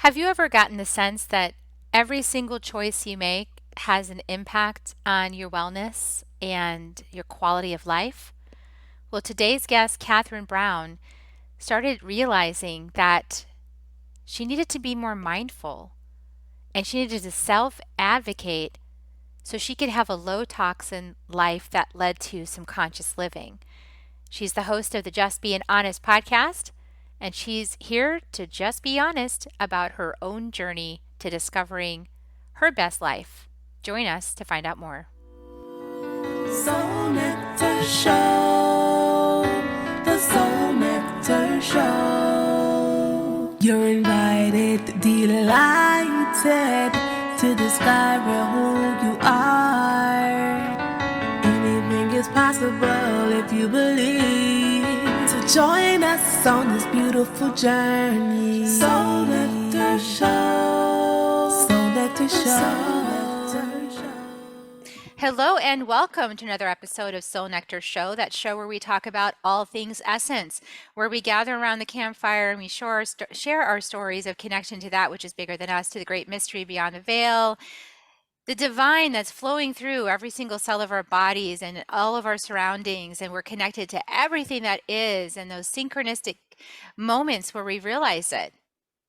Have you ever gotten the sense that every single choice you make has an impact on your wellness and your quality of life? Well, today's guest, Katherine Brown, started realizing that she needed to be more mindful and she needed to self advocate so she could have a low toxin life that led to some conscious living. She's the host of the Just Bein Honest podcast, and she's here to just be honest about her own journey to discovering her best life. Join us to find out more. Soul Nectar Show, the Soul Nectar Show. You're invited, delighted to discover who you are. Anything is possible if you believe. So join us on this beautiful journey. Soul Nectar Show, Soul Nectar Show. Hello and welcome to another episode of Soul Nectar Show, that show where we talk about all things essence, where we gather around the campfire and we share our stories of connection to that which is bigger than us, to the great mystery beyond the veil, the divine that's flowing through every single cell of our bodies and all of our surroundings, and we're connected to everything that is, and those synchronistic moments where we realize it.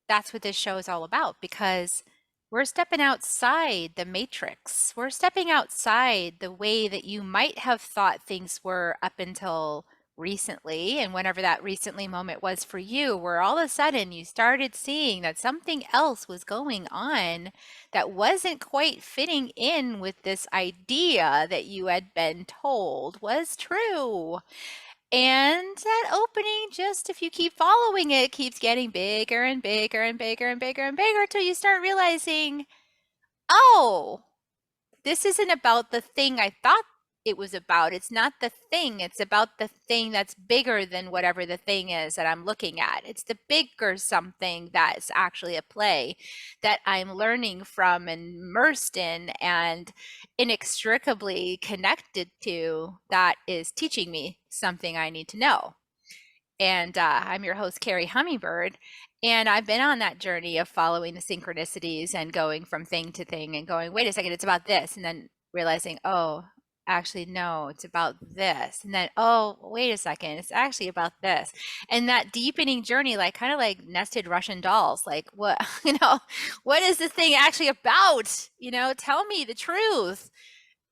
That's what this show is all about, because we're stepping outside the matrix. We're stepping outside the way that you might have thought things were up until recently, and whenever that recently moment was for you, where all of a sudden you started seeing that something else was going on that wasn't quite fitting in with this idea that you had been told was true. And that opening, just if you keep following it, keeps getting bigger and bigger and bigger and bigger and bigger until you start realizing, oh, this isn't about the thing I thought it was about. It's not the thing. It's about the thing that's bigger than whatever the thing is that I'm looking at. It's the bigger something that's actually at play that I'm learning from and immersed in and inextricably connected to, that is teaching me something I need to know. And I'm your host, Carrie Hummingbird. And I've been on that journey of following the synchronicities and going from thing to thing and going, wait a second, it's about this. And then realizing, oh, actually, no, it's about this. And then, oh, wait a second, it's actually about this. And that deepening journey, like kind of like nested Russian dolls, like what, what is this thing actually about? Tell me the truth.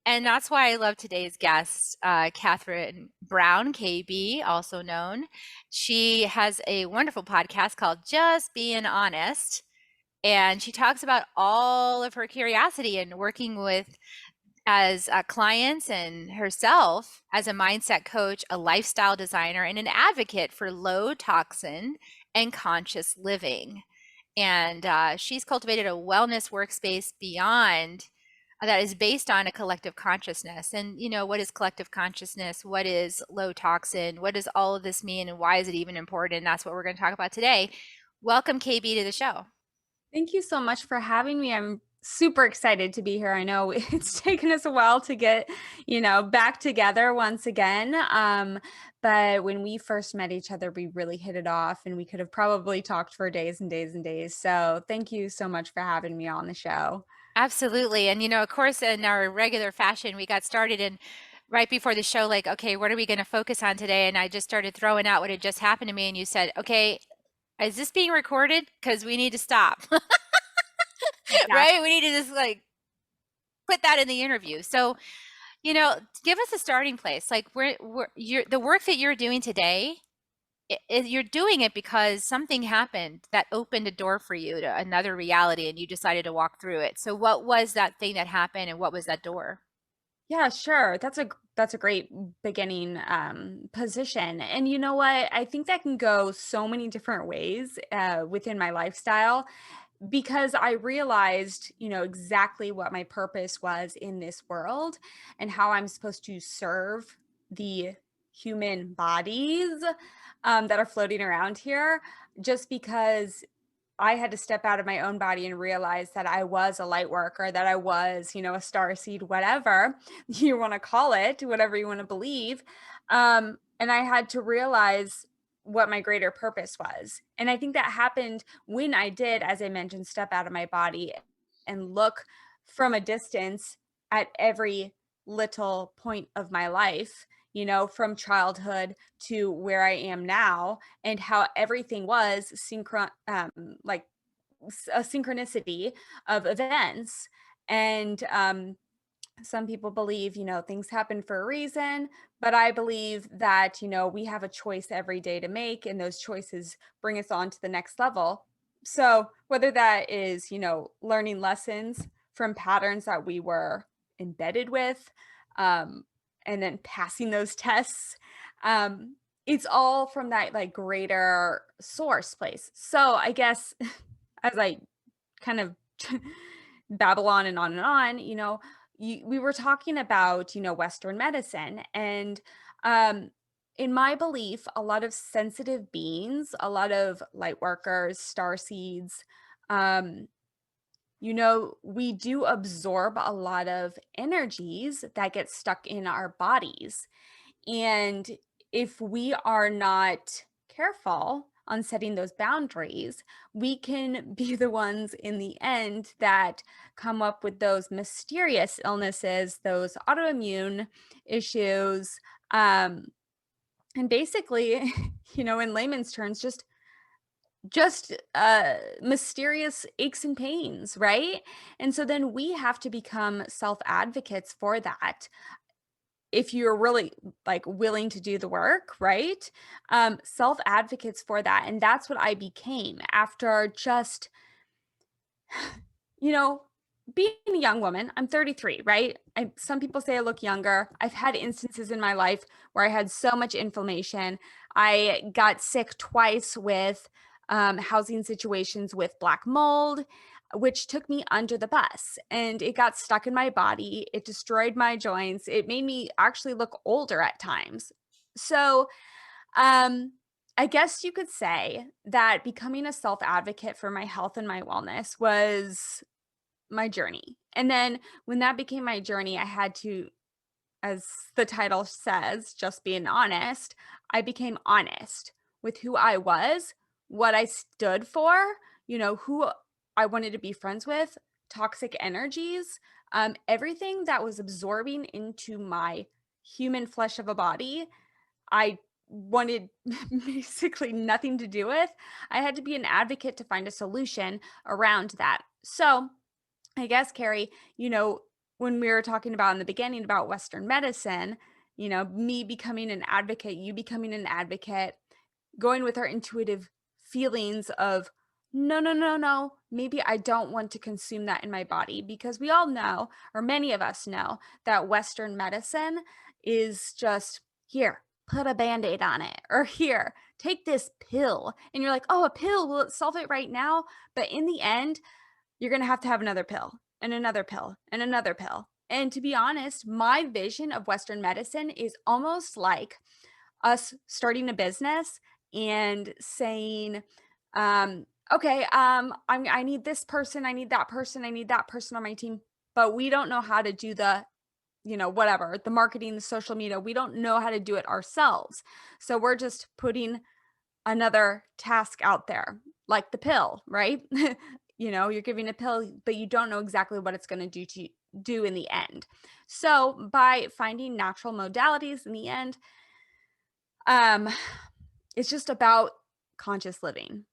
And that's why I love today's guest, Katherine Brown, KB, also known. She has a wonderful podcast called Just Bein Honest. And she talks about all of her curiosity and working with as clients and herself as a mindset coach, a lifestyle designer, and an advocate for low toxin and conscious living. And she's cultivated a wellness workspace beyond that is based on a collective consciousness. And, what is collective consciousness? What is low toxin? What does all of this mean? And why is it even important? And that's what we're going to talk about today. Welcome, KB, to the show. Thank you so much for having me. I'm super excited to be here. I know it's taken us a while to get, back together once again. But when we first met each other, we really hit it off, and we could have probably talked for days and days and days. So thank you so much for having me on the show. Absolutely. And, of course, in our regular fashion, we got started in right before the show, like, okay, what are we going to focus on today? And I just started throwing out what had just happened to me. And you said, okay, is this being recorded? Because we need to stop. Exactly. Right? We need to just put that in the interview. So, give us a starting place. Like the work that you're doing today, you're doing it because something happened that opened a door for you to another reality, and you decided to walk through it. So what was that thing that happened, and what was that door? Yeah, sure. That's a great beginning position. And you know what? I think that can go so many different ways within my lifestyle, because I realized, exactly what my purpose was in this world and how I'm supposed to serve the human bodies that are floating around here, just because I had to step out of my own body and realize that I was a light worker, that I was, a star seed, whatever you want to call it, whatever you want to believe. And I had to realize what my greater purpose was. And I think that happened when I did, as I mentioned, step out of my body and look from a distance at every little point of my life, from childhood to where I am now, and how everything was like a synchronicity of events. And some people believe, things happen for a reason, but I believe that, we have a choice every day to make, and those choices bring us on to the next level. So, whether that is, learning lessons from patterns that we were embedded with, um, and then passing those tests, it's all from that like greater source place. So, I guess as I kind of babble on and on and on, we were talking about, Western medicine. And in my belief, a lot of sensitive beings, a lot of light workers, star seeds, um, we do absorb a lot of energies that get stuck in our bodies. And if we are not careful on setting those boundaries, we can be the ones in the end that come up with those mysterious illnesses, those autoimmune issues, um, and basically, in layman's terms, just mysterious aches and pains, right? And so then we have to become self advocates for that if you're really like willing to do the work, right? Self advocates for that. And that's what I became after just, you know, being a young woman. I'm 33, right? Some people say I look younger. I've had instances in my life where I had so much inflammation. I got sick twice with housing situations with black mold, which took me under the bus, and it got stuck in my body. It destroyed my joints. It made me actually look older at times. So, um, I guess you could say that becoming a self advocate for my health and my wellness was my journey. And then when that became my journey, I had to, as the title says, just being honest. I became honest with who I was, what I stood for, who I wanted to be friends with, toxic energies, everything that was absorbing into my human flesh of a body. I wanted basically nothing to do with. I had to be an advocate to find a solution around that. So, I guess, Carrie, when we were talking about in the beginning about Western medicine, me becoming an advocate, you becoming an advocate, going with our intuitive feelings of, no, no, no, no, maybe I don't want to consume that in my body, because we all know, or many of us know, that Western medicine is just here, put a band aid on it, or here, take this pill. And you're like, oh, a pill, will it solve it right now? But in the end, you're going to have another pill and another pill and another pill. And to be honest, my vision of Western medicine is almost like us starting a business and saying, okay, I need this person, I need that person, I need that person on my team, but we don't know how to do the, whatever, the marketing, the social media. We don't know how to do it ourselves. So we're just putting another task out there, like the pill, right? You're giving a pill, but you don't know exactly what it's going to do in the end. So by finding natural modalities in the end, um, it's just about conscious living,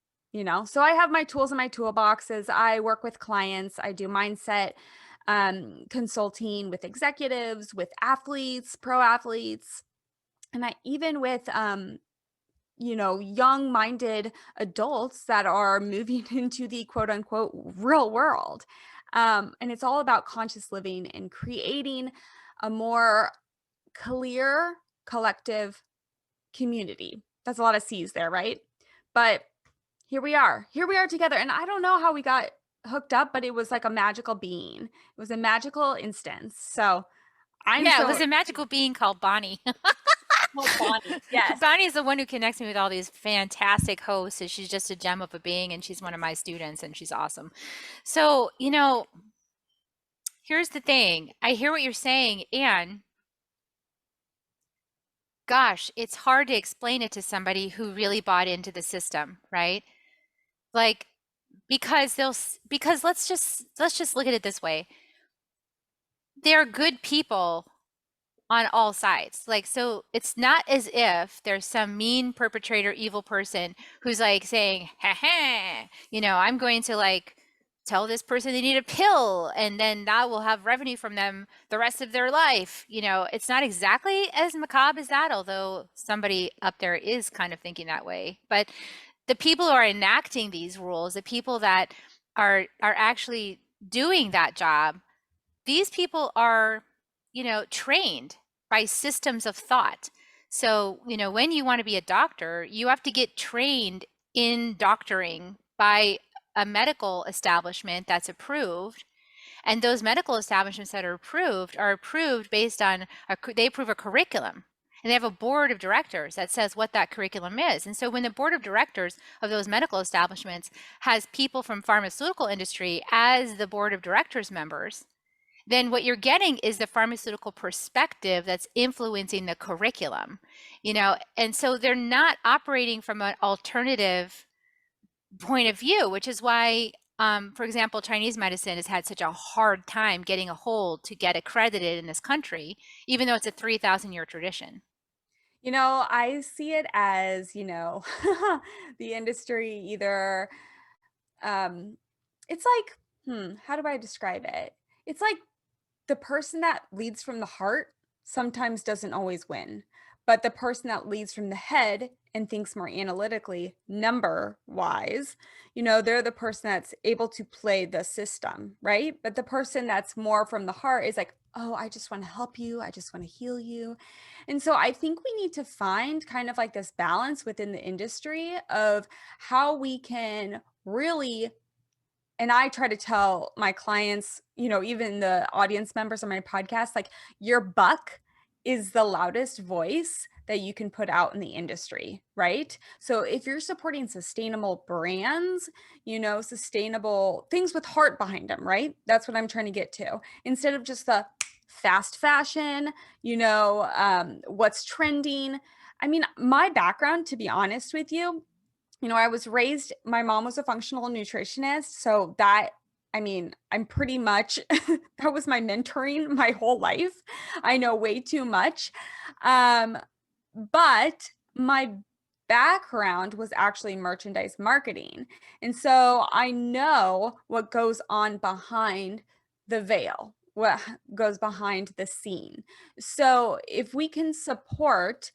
So I have my tools in my toolboxes. I work with clients. I do mindset consulting with executives, with athletes, pro athletes, and I even with young minded adults that are moving into the quote unquote real world. And it's all about conscious living and creating a more clear collective community. That's a lot of C's there, right? But here we are. Here we are together. And I don't know how we got hooked up, but it was like a magical being. It was a magical instance. So I'm Yeah, it was so a magical being called Bonnie. well, Bonnie. Yes. Bonnie is the one who connects me with all these fantastic hosts, and she's just a gem of a being, and she's one of my students, and she's awesome. So, here's the thing. I hear what you're saying, and gosh, it's hard to explain it to somebody who really bought into the system, right? Like, because because let's just look at it this way. There are good people on all sides. Like, so it's not as if there's some mean perpetrator, evil person who's like saying, ha ha, I'm going to like tell this person they need a pill and then that will have revenue from them the rest of their life. It's not exactly as macabre as that, although somebody up there is kind of thinking that way. But the people who are enacting these rules, the people that are actually doing that job, these people are, trained by systems of thought. So, when you want to be a doctor, you have to get trained in doctoring by a medical establishment that's approved. And those medical establishments that are approved based on, they approve a curriculum. And they have a board of directors that says what that curriculum is. And so when the board of directors of those medical establishments has people from pharmaceutical industry as the board of directors members, then what you're getting is the pharmaceutical perspective that's influencing the curriculum, and so they're not operating from an alternative point of view, which is why, for example, Chinese medicine has had such a hard time getting a hold to get accredited in this country, even though it's a 3,000-year tradition. I see it as, the industry either, um, it's like, how do I describe it? It's like the person that leads from the heart sometimes doesn't always win, but the person that leads from the head and thinks more analytically, number wise, they're the person that's able to play the system, right? But the person that's more from the heart is like, oh, I just want to help you. I just want to heal you. And so I think we need to find kind of like this balance within the industry of how we can really, and I try to tell my clients, even the audience members on my podcast, like your buck is the loudest voice that you can put out in the industry, right? So if you're supporting sustainable brands, sustainable things with heart behind them, right? That's what I'm trying to get to. Instead of just the fast fashion, what's trending. I mean, my background, to be honest with you, I was raised, my mom was a functional nutritionist. So that, I mean, I'm pretty much, that was my mentoring my whole life. I know way too much. Um, but my background was actually merchandise marketing. And so I know what goes on behind the veil, what goes behind the scene. So if we can support,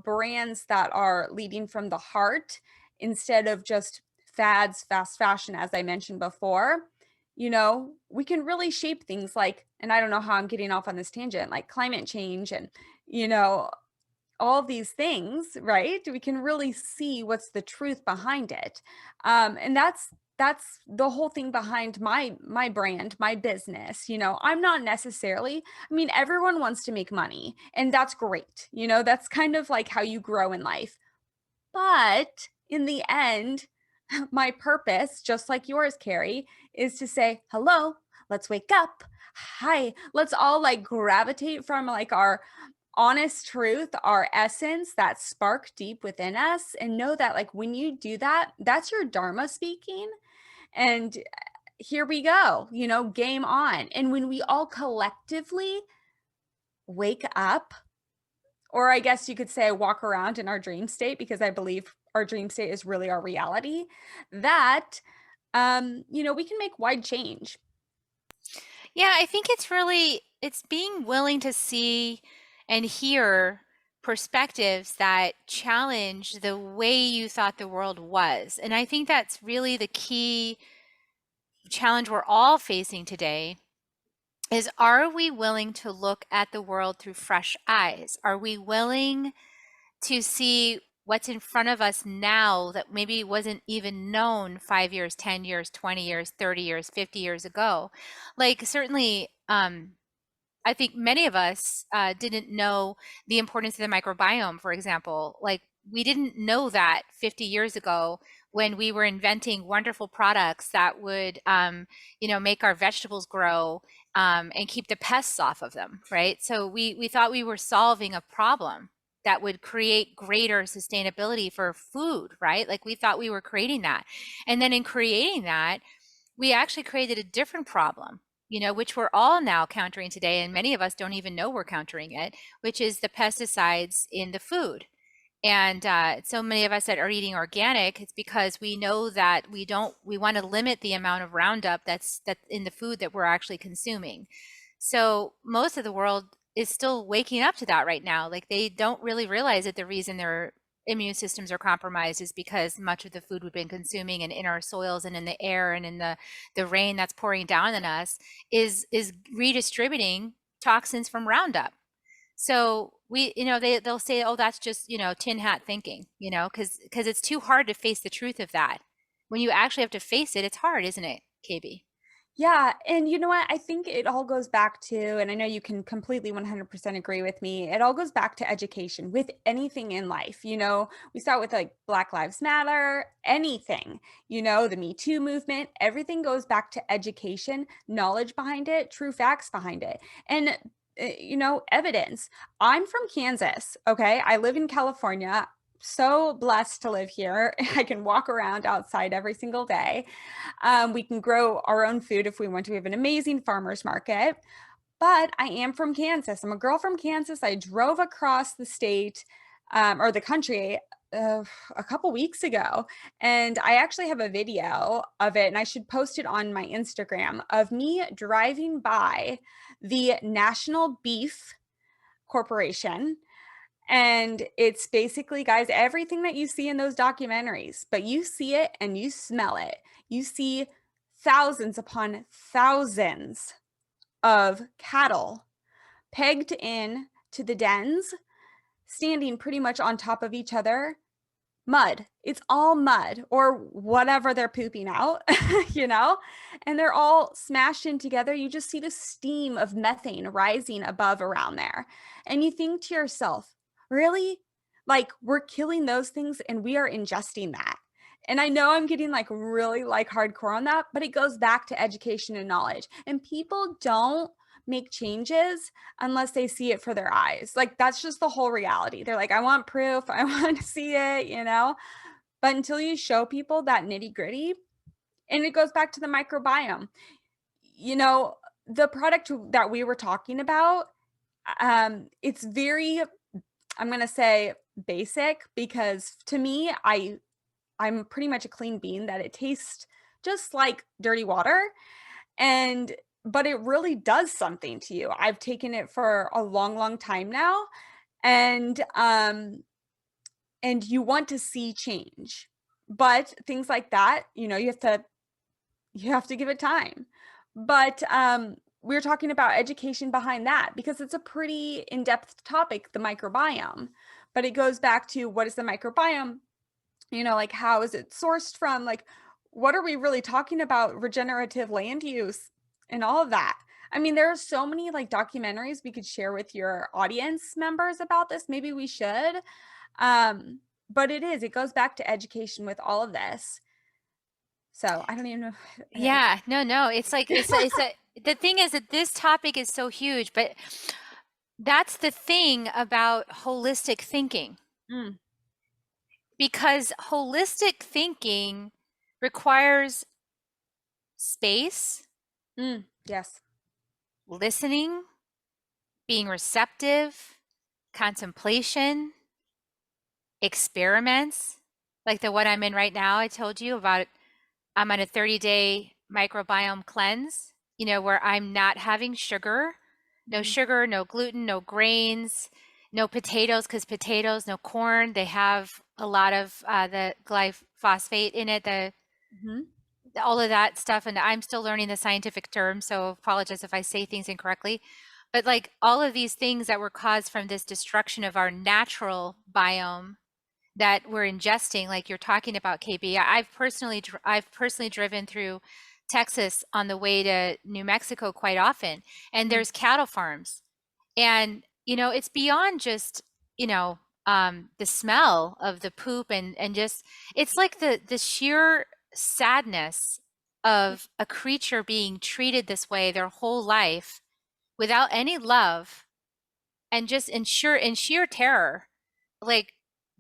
brands that are leading from the heart instead of just fads, fast fashion, as I mentioned before, we can really shape things like, and I don't know how I'm getting off on this tangent, like climate change and, you know, all these things, right? We can really see what's the truth behind it. And that's the whole thing behind my brand, my business. I'm not necessarily, I mean, everyone wants to make money, and that's great. That's kind of like how you grow in life. But in the end, my purpose, just like yours, Carrie, is to say, hello, let's wake up. Hi, let's all like gravitate from like our honest truth, our essence, that spark deep within us, and know that like when you do that, that's your dharma speaking. And here we go, game on. And when we all collectively wake up, or I guess you could say walk around in our dream state, because I believe our dream state is really our reality, that we can make wide change. Yeah, I think it's being willing to see and hear perspectives that challenge the way you thought the world was. And I think that's really the key challenge we're all facing today is, are we willing to look at the world through fresh eyes? Are we willing to see what's in front of us now that maybe wasn't even known 5 years, 10 years, 20 years, 30 years, 50 years ago? Like, certainly, I think many of us didn't know the importance of the microbiome, for example. Like, we didn't know that 50 years ago when we were inventing wonderful products that would, make our vegetables grow and keep the pests off of them, right? So we thought we were solving a problem. that would create greater sustainability for food, right? Like we thought we were creating that. And then in creating that, we actually created a different problem, which we're all now countering today, and many of us don't even know we're countering it, which is the pesticides in the food. And so many of us that are eating organic, it's because we know that we want to limit the amount of Roundup that's in the food that we're actually consuming. So most of the world is still waking up to that right now. Like they don't really realize that the reason their immune systems are compromised is because much of the food we've been consuming and in our soils and in the air and in the rain that's pouring down on us is redistributing toxins from Roundup. So they'll say, oh, that's just, tin hat thinking, because it's too hard to face the truth of that. When you actually have to face it, it's hard, isn't it, KB? Yeah, and you know what? I think it all goes back to, and I know you can completely 100% agree with me, it all goes back to education with anything in life. We start with like Black Lives Matter, anything, the Me Too movement, everything goes back to education, knowledge behind it, true facts behind it. And evidence. I'm from Kansas, okay? I live in California. So blessed to live here. I can walk around outside every single day. We can grow our own food if we want to. We have an amazing farmers market. But I am from Kansas. I'm a girl from Kansas. I drove across the state or the country a couple weeks ago. And I actually have a video of it, and I should post it on my Instagram of me driving by the National Beef Corporation. And it's basically, guys, everything that you see in those documentaries, but you see it and you smell it. You see thousands upon thousands of cattle pegged in to the dens, standing pretty much on top of each other. Mud. It's all mud or whatever they're pooping out, you know, and they're all smashed in together. You just see the steam of methane rising above around there. And you think to yourself, really? Like we're killing those things and we are ingesting that. And I know I'm getting like really like hardcore on that, but it goes back to education and knowledge. And people don't make changes unless they see it for their eyes. Like that's just the whole reality. They're like, I want proof. I want to see it, But until you show people that nitty gritty, and it goes back to the microbiome, the product that we were talking about, it's very, I'm going to say basic because to me, I'm pretty much a clean bean that it tastes just like dirty water. But it really does something to you. I've taken it for a long, long time now. And you want to see change. But things like that, you have to give it time. But we're talking about education behind that because it's a pretty in-depth topic, the microbiome. But it goes back to what is the microbiome? Like how is it sourced from? Like what are we really talking about? Regenerative land use and all of that. I mean, there are so many like documentaries we could share with your audience members about this. Maybe we should. But it goes back to education with all of this. So I don't even know. Yeah, no. The thing is that this topic is so huge, but that's the thing about holistic thinking. Mm, Because holistic thinking requires space, yes. listening, being receptive, contemplation, experiments, like the one I'm in right now. I told you about. I'm on a 30-day microbiome cleanse, where I'm not having sugar, sugar, no gluten, no grains, no potatoes, because potatoes, no corn, they have a lot of the glyphosate in it, Mm-hmm. all of that stuff. And I'm still learning the scientific terms, so apologize if I say things incorrectly. But like all of these things that were caused from this destruction of our natural biome that we're ingesting, like you're talking about, KB. I've personally driven through Texas on the way to New Mexico quite often, and there's cattle farms, and it's beyond just the smell of the poop and just it's like the sheer sadness of a creature being treated this way their whole life without any love and just in sheer terror. like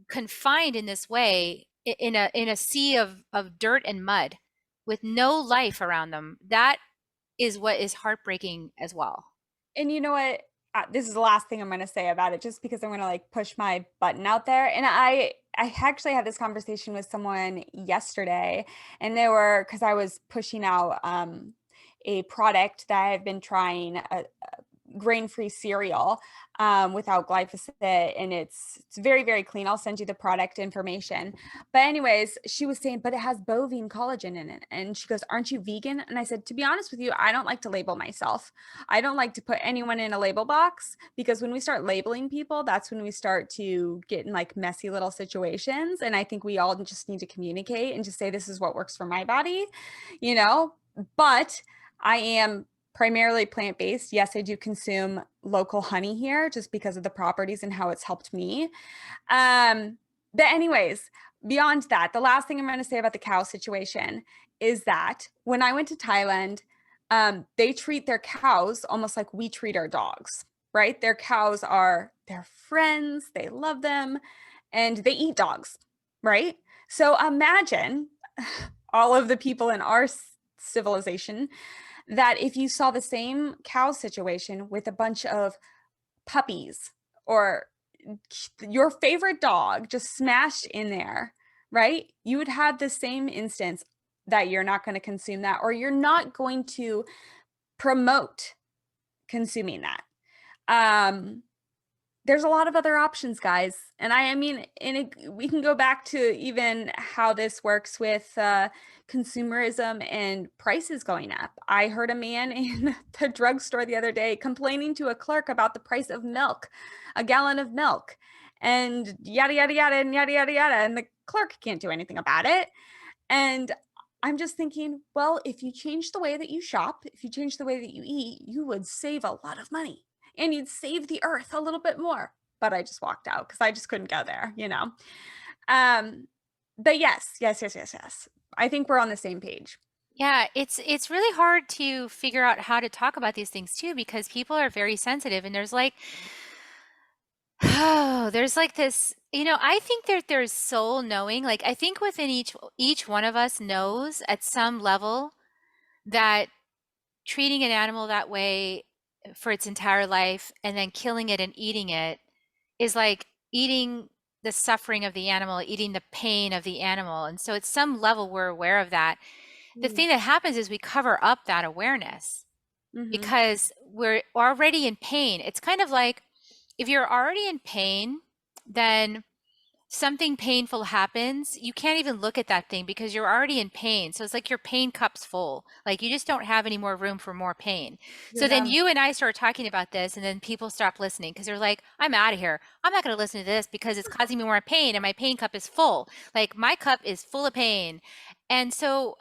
confined in this way in a sea of dirt and mud with no life around them. That is what is heartbreaking as well. And you know what? This is the last thing I'm gonna say about it, just because I'm gonna, like, push my button out there, and I actually had this conversation with someone yesterday, and they were, because I was pushing out, a product that I've been trying, grain-free cereal, without glyphosate, and it's very, very clean. I'll send you the product information. But anyways, she was saying, "But it has bovine collagen in it." And she goes, "Aren't you vegan?" And I said, "To be honest with you, I don't like to label myself. I don't like to put anyone in a label box, because when we start labeling people, that's when we start to get in, like, messy little situations, and I think we all just need to communicate and just say, 'This is what works for my body,' you know? But I am primarily plant-based. Yes, I do consume local honey here just because of the properties and how it's helped me. Um, but anyways, beyond that, the last thing I'm gonna say about the cow situation is that when I went to Thailand, they treat their cows almost like we treat our dogs, right? Their cows are their friends, they love them, and they eat dogs, right? So imagine all of the people in our civilization, that if you saw the same cow situation with a bunch of puppies, or your favorite dog just smashed in there, right? You would have the same instance that you're not going to consume that, or you're not going to promote consuming that. Um, there's a lot of other options, guys. And I mean, and we can go back to even how this works with consumerism and prices going up. I heard a man in the drugstore the other day complaining to a clerk about the price of milk, a gallon of milk, and yada, yada, yada, and yada, yada, yada. And the clerk can't do anything about it. And I'm just thinking, well, if you change the way that you shop, if you change the way that you eat, you would save a lot of money, and you'd save the earth a little bit more. But I just walked out because I just couldn't go there, you know? Um, but yes, yes, yes, yes, yes. I think we're on the same page. Yeah, it's really hard to figure out how to talk about these things too because people are very sensitive and there's like oh, there's like this, I think that there's soul knowing. Like I think within each one of us knows at some level that treating an animal that way for its entire life and then killing it and eating it is like eating the suffering of the animal, eating the pain of the animal. And so at some level we're aware of that. The Mm, thing that happens is we cover up that awareness mhm. because we're already in pain. It's kind of like if you're already in pain, then something painful happens, you can't even look at that thing because you're already in pain. So it's like your pain cup's full. Like you just don't have any more room for more pain. You're So then done. you and I start talking about this, and then people stop listening because they're like, I'm out of here. I'm not going to listen to this because it's causing me more pain and my pain cup is full. Like my cup is full of pain. And so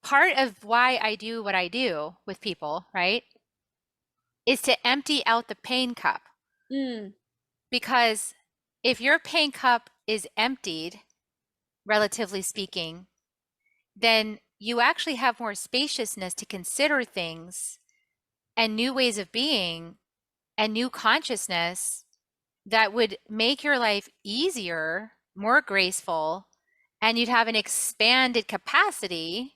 part of why I do what I do with people, right, is to empty out the pain cup. Mm, Because if your pain cup is emptied, relatively speaking, then you actually have more spaciousness to consider things and new ways of being and new consciousness that would make your life easier, more graceful, and you'd have an expanded capacity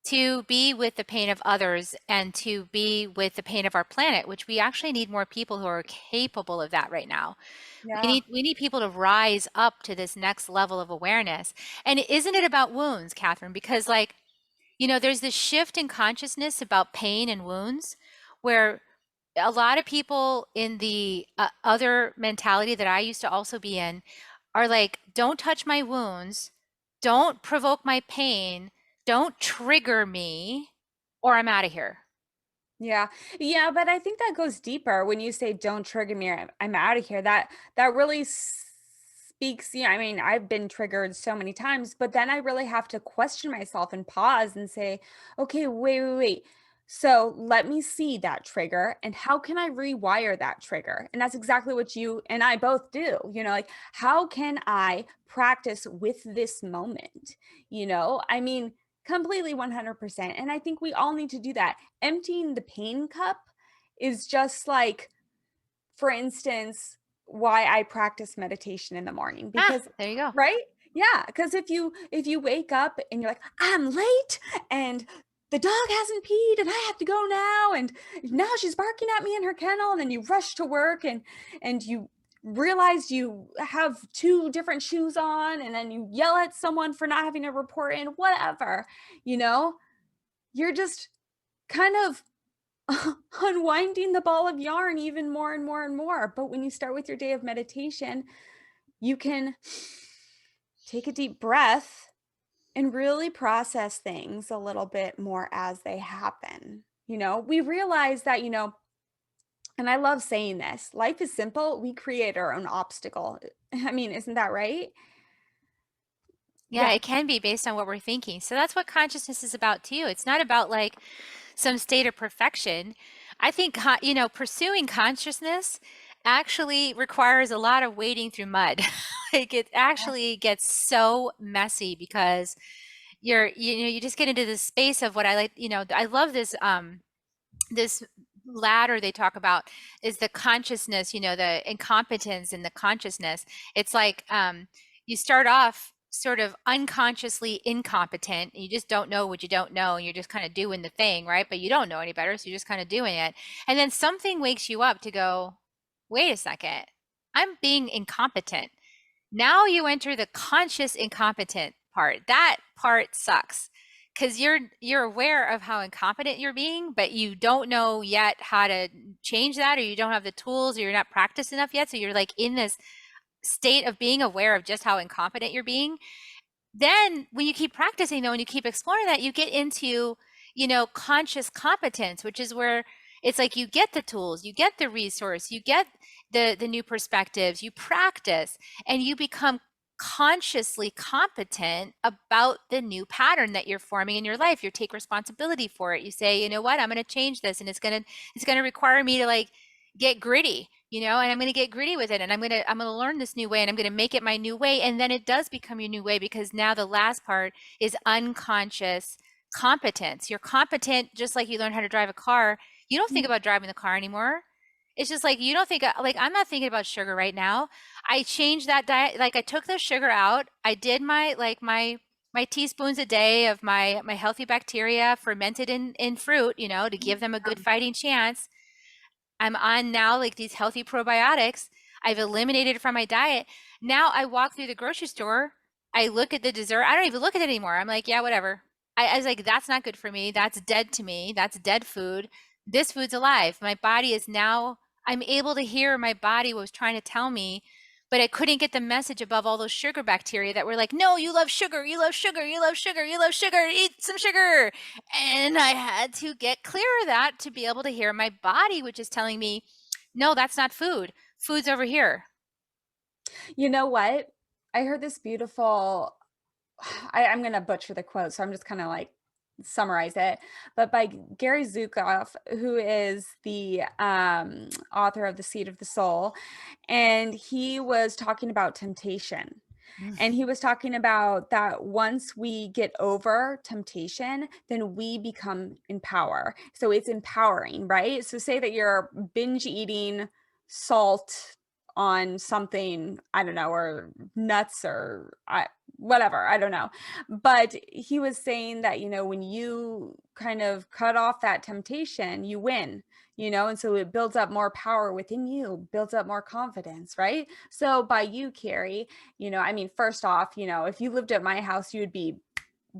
to be with the pain of others and to be with the pain of our planet, which we actually need more people who are capable of that right now. yeah. We need people to rise up to this next level of awareness. And isn't it about wounds, Catherine? Because like, there's this shift in consciousness about pain and wounds where a lot of people in the other mentality that I used to also be in are like, don't touch my wounds, don't provoke my pain, don't trigger me, or I'm out of here. Yeah. Yeah, but I think that goes deeper when you say don't trigger me, or I'm out of here. That really speaks, yeah, I mean, I've been triggered so many times, but then I really have to question myself and pause and say, "Okay, wait, wait, wait. So, let me see that trigger and how can I rewire that trigger?" And that's exactly what you and I both do. Like, how can I practice with this moment? I mean, completely 100%. And I think we all need to do that. Emptying the pain cup is just like, for instance, why I practice meditation in the morning Ah, because there you go. right? Yeah, because if you wake up and you're like, "I'm late and the dog hasn't peed and I have to go now and now she's barking at me in her kennel," and then you rush to work and you realize you have 2 different shoes on and then you yell at someone for not having a report in, whatever, you know? You're just kind of unwinding the ball of yarn even more and more and more. But when you start with your day of meditation, you can take a deep breath and really process things a little bit more as they happen. We realize that, and I love saying this, life is simple. We create our own obstacle. I mean, isn't that right? Yeah, Yeah. it can be based on what we're thinking. So that's what consciousness is about too. It's not about like some state of perfection. I think, pursuing consciousness actually requires a lot of wading through mud. Like it actually gets so messy because you just get into this space of what I like, I love this ladder they talk about is the consciousness, the incompetence and the consciousness. It's like you start off sort of unconsciously incompetent. You just don't know what you don't know, and you're just kind of doing the thing, right? But you don't know any better, so you're just kind of doing it. And then something wakes you up to go, wait a second, I'm being incompetent. Now you enter the conscious incompetent part. That part sucks because you're aware of how incompetent you're being, but you don't know yet how to change that, or you don't have the tools, or you're not practiced enough yet. So you're like in this state of being aware of just how incompetent you're being. Then when you keep practicing though, and you keep exploring that, you get into, conscious competence, which is where it's like you get the tools, you get the resource, you get the new perspectives, you practice, and you become consciously competent about the new pattern that you're forming in your life. You take responsibility for it. You say, you know what, I'm going to change this, and it's going to require me to like get gritty, and I'm going to get gritty with it, and I'm going to learn this new way, and I'm going to make it my new way. And then it does become your new way, because now the last part is unconscious competence. You're competent just like you learn how to drive a car. You don't think about driving the car anymore. It's just like you don't think, like, I'm not thinking about sugar right now. I changed that diet. Like, I took the sugar out. I did my teaspoons a day of my healthy bacteria fermented in fruit, to give them a good fighting chance. I'm on now like these healthy probiotics. I've eliminated it from my diet. Now I walk through the grocery store. I look at the dessert. I don't even look at it anymore. I'm like, yeah, whatever. I was like, that's not good for me. That's dead to me. That's dead food. This food's alive. My body is now, I'm able to hear my body was trying to tell me, but I couldn't get the message above all those sugar bacteria that were like, no, you love sugar, you love sugar, you love sugar, you love sugar, eat some sugar. And I had to get clear of that to be able to hear my body, which is telling me, no, that's not food. Food's over here. You know what? I heard this beautiful I'm gonna butcher the quote, so I'm just kinda like summarize it, but by Gary Zukav, who is the author of The Seed of the Soul, and he was talking about temptation. Mm. And he was talking about that once we get over temptation, then we become in power. So it's empowering, right? So say that you're binge eating salt on something, I don't know, or nuts or whatever, I don't know. But he was saying that, when you kind of cut off that temptation, you win, and so it builds up more power within you, builds up more confidence, right? So by you, Carrie, I mean, first off, if you lived at my house, you would be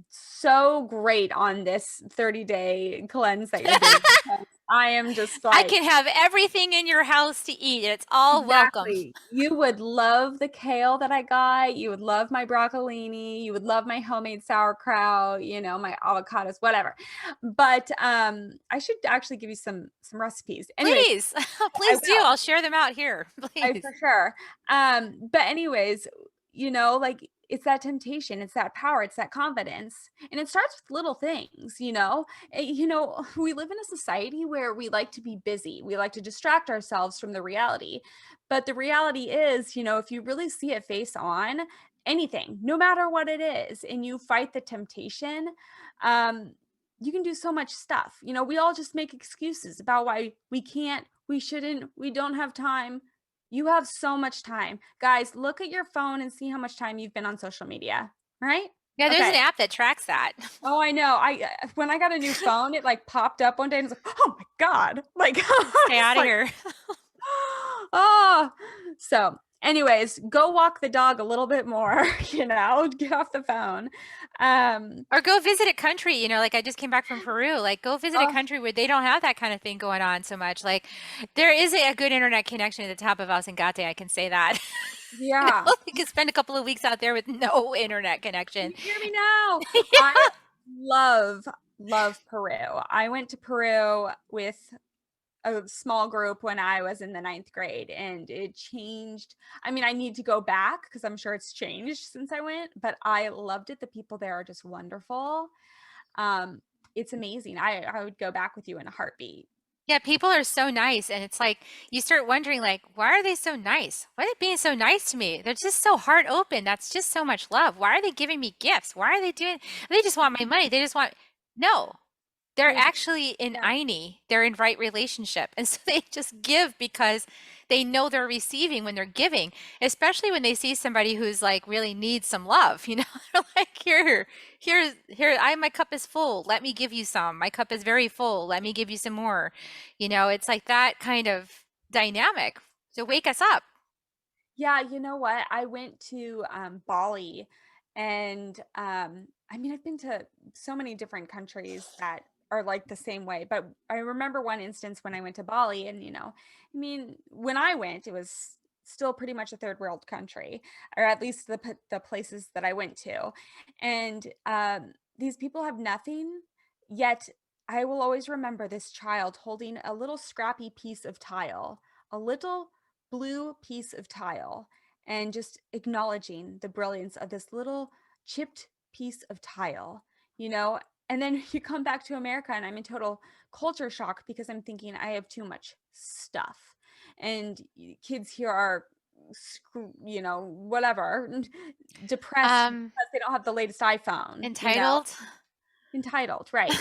so great on this 30-day cleanse that you're doing. Because I am just I like, can have everything in your house to eat. It's all welcome. exactly. You would love the kale that I got. You would love my broccolini. You would love my homemade sauerkraut, my avocados, whatever. But I should actually give you some recipes. Anyways, Please, I please do. will. I'll share them out here. Please. For sure. But anyways, like it's that temptation, it's that power, it's that confidence. And it starts with little things, we live in a society where we like to be busy. We like to distract ourselves from the reality. But the reality is, if you really see it face on, anything, no matter what it is, and you fight the temptation, you can do so much stuff. We all just make excuses about why we can't, we shouldn't, we don't have time, You have so much time. Guys, look at your phone and see how much time you've been on social media, right? Yeah, there's an Okay. app that tracks that. Oh, I know. When I got a new phone, it, like, popped up one day and it's like, "Oh my god." Like, I Stay was out of like, here. "Oh." So, anyways, go walk the dog a little bit more, get off the phone. Um, Or go visit a country, like I just came back from Peru. Like, go visit a oh, country where they don't have that kind of thing going on so much. Like, there is a good internet connection at the top of El Sangate, I can say that. yeah. You can spend a couple of weeks out there with no internet connection. You hear me now? I love, love Peru. I went to Peru with a small group when I was in the ninth grade, and it changed. I mean, I need to go back because I'm sure it's changed since I went, but I loved it. The people there are just wonderful. Um, it's amazing. I would go back with you in a heartbeat. Yeah, people are so nice, and it's like you start wondering, like, why are they so nice? Why are they being so nice to me? They're just so heart open. That's just so much love. Why are they giving me gifts? Why are they doing? They just want my money. They just want. No, they're There's actually in yeah. Aini. They're in right relationship. And so they just give because they know they're receiving when they're giving, especially when they see somebody who's like really needs some love, They're like, here, my cup is full. Let me give you some. My cup is very full. Let me give you some more. It's like that kind of dynamic to wake us up. Yeah, you know what? I went to, Bali, and, I mean, I've been to so many different countries that are, like, the same way, but I remember one instance when I went to Bali and, I mean, when I went, it was still pretty much a third world country, or at least the places that I went to, and, these people have nothing, yet I will always remember this child holding a little scrappy piece of tile, a little blue piece of tile, and just acknowledging the brilliance of this little chipped piece of tile, you know? And then you come back to America and I'm in total culture shock because I'm thinking I have too much stuff. And kids here are, whatever, depressed Um, because they don't have the latest iPhone, entitled. entitled, right?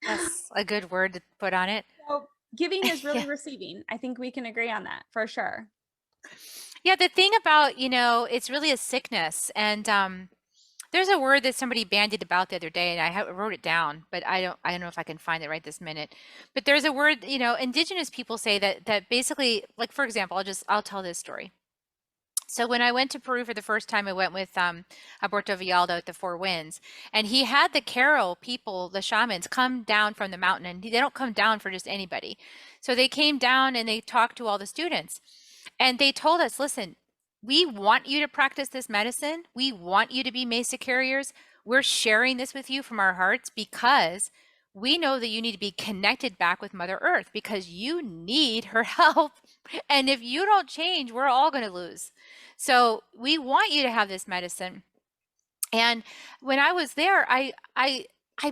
That's a good word to put on it. So giving is Yeah. really receiving. I think we can agree on that for sure. Yeah, the thing about, it's really a sickness. And there's a word that somebody bandied about the other day, and wrote it down, but I don't know if I can find it right this minute. But there's a word, indigenous people say that basically, like for example, I'll tell this story. So when I went to Peru for the first time, I went with Alberto Villaldo at the Four Winds, and he had the Carol people, the shamans, come down from the mountain, and they don't come down for just anybody. So they came down and they talked to all the students, and they told us, listen, we want you to practice this medicine. We want you to be Mesa carriers. We're sharing this with you from our hearts because we know that you need to be connected back with Mother Earth because you need her help. And if you don't change, we're all going to lose. So we want you to have this medicine. And when I was there, I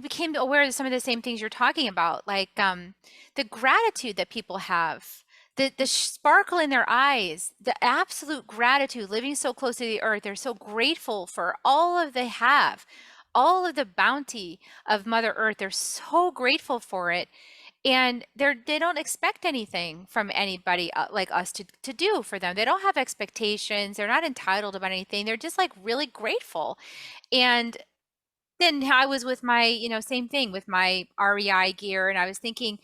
became aware of some of the same things you're talking about, like the gratitude that people have, the sparkle in their eyes, the absolute gratitude, living so close to the earth. They're so grateful for all of they have, all of the bounty of Mother Earth. They're so grateful for it, and they don't expect anything from anybody like us to do for them. They don't have expectations. They're not entitled about anything. They're just like really grateful. And then I was with my, same thing with my REI gear, and I was thinking,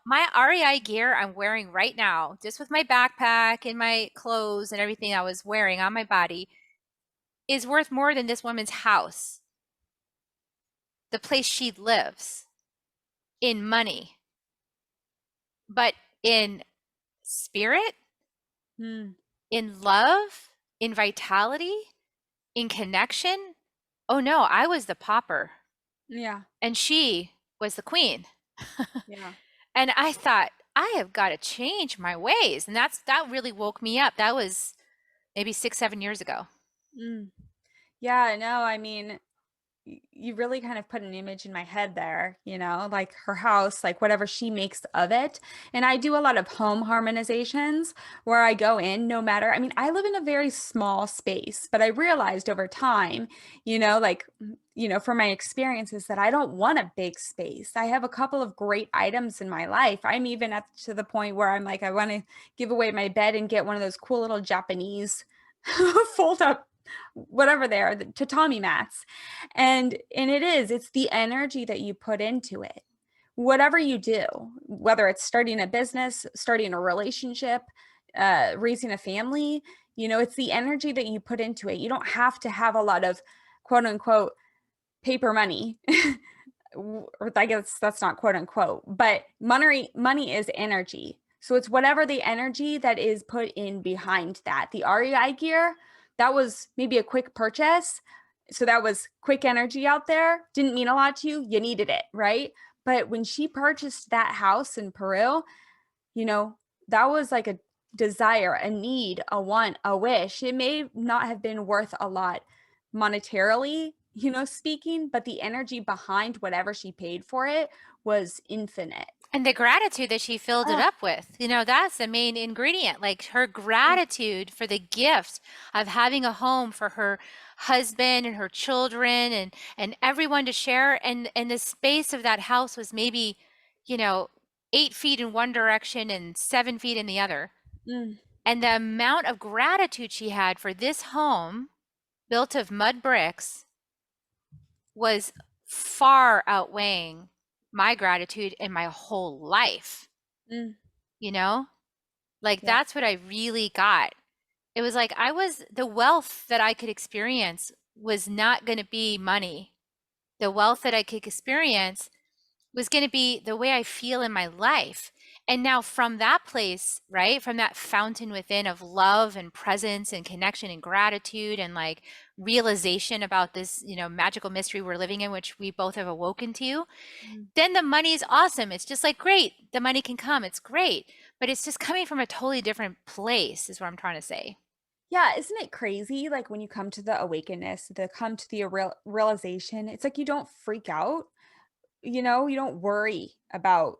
my REI gear I'm wearing right now, just with my backpack and my clothes and everything I was wearing on my body, is worth more than this woman's house, the place she lives, in money, but in spirit, Hmm. in love, in vitality, in connection. Oh no, I was the pauper Yeah. and she was the queen. Yeah. And I thought, I have got to change my ways. And that really woke me up. That was maybe 6, 7 years ago. Mm. Yeah, no, I mean, you really kind of put an image in my head there, like her house, like whatever she makes of it. And I do a lot of home harmonizations where I go in no matter, I mean, I live in a very small space, but I realized over time, like, from my experiences that I don't want a big space. I have a couple of great items in my life. I'm even at to the point where I'm like, I want to give away my bed and get one of those cool little Japanese fold up whatever they are, the tatami mats. And it's the energy that you put into it. Whatever you do, whether it's starting a business, starting a relationship, raising a family, it's the energy that you put into it. You don't have to have a lot of quote unquote paper money. Or I guess that's not quote unquote, but money is energy. So it's whatever the energy that is put in behind that. The REI gear, that was maybe a quick purchase. So that was quick energy out there. Didn't mean a lot to you. You needed it, right? But when she purchased that house in Peru, you know, that was like a desire, a need, a want, a wish. It may not have been worth a lot monetarily, speaking, but the energy behind whatever she paid for it was infinite. And the gratitude that she filled it Oh, up with, that's the main ingredient. Like her gratitude for the gift of having a home for her husband and her children and everyone to share. And the space of that house was maybe, you know, 8 feet in one direction and 7 feet in the other. mm, And the amount of gratitude she had for this home built of mud bricks was far outweighing my gratitude in my whole life, mm, you know? Like yeah. that's what I really got. It was like the wealth that I could experience was not going to be money. The wealth that I could experience was going to be the way I feel in my life. And now from that place, right, from that fountain within of love and presence and connection and gratitude and like realization about this, magical mystery we're living in, which we both have awoken to, Mm. then the money's awesome. It's just like, great, the money can come. It's great. But it's just coming from a totally different place, is what I'm trying to say. Yeah, isn't it crazy? Like when you come to the awakeness, come to the realization, it's like you don't freak out, you don't worry about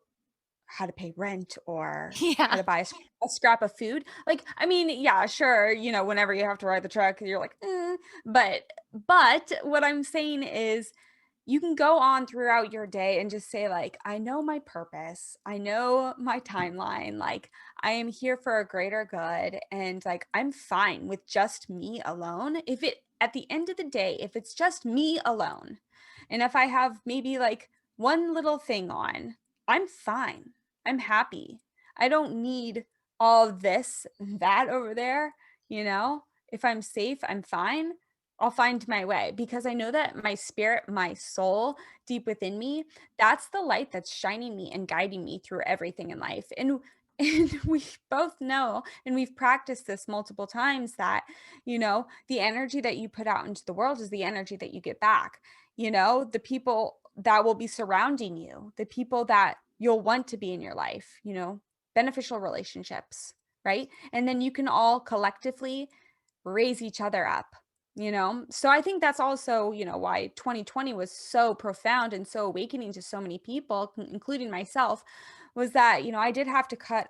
how to pay rent or how Yeah. to buy a scrap of food. Like, I mean, yeah, sure, whenever you have to ride the truck, you're like, but what I'm saying is you can go on throughout your day and just say like, I know my purpose. I know my timeline. Like, I am here for a greater good and like I'm fine with just me alone. If it at the end of the day, if it's just me alone, and if I have maybe like one little thing on, I'm fine. I'm happy. I don't need all this, that over there, you know? If I'm safe, I'm fine. I'll find my way because I know that my spirit, my soul deep within me, that's the light that's shining me and guiding me through everything in life. And and we both know and we've practiced this multiple times that, the energy that you put out into the world is the energy that you get back. The people that will be surrounding you, the people that you'll want to be in your life, beneficial relationships, right? And then you can all collectively raise each other up, So I think that's also, why 2020 was so profound and so awakening to so many people, including myself, was that, I did have to cut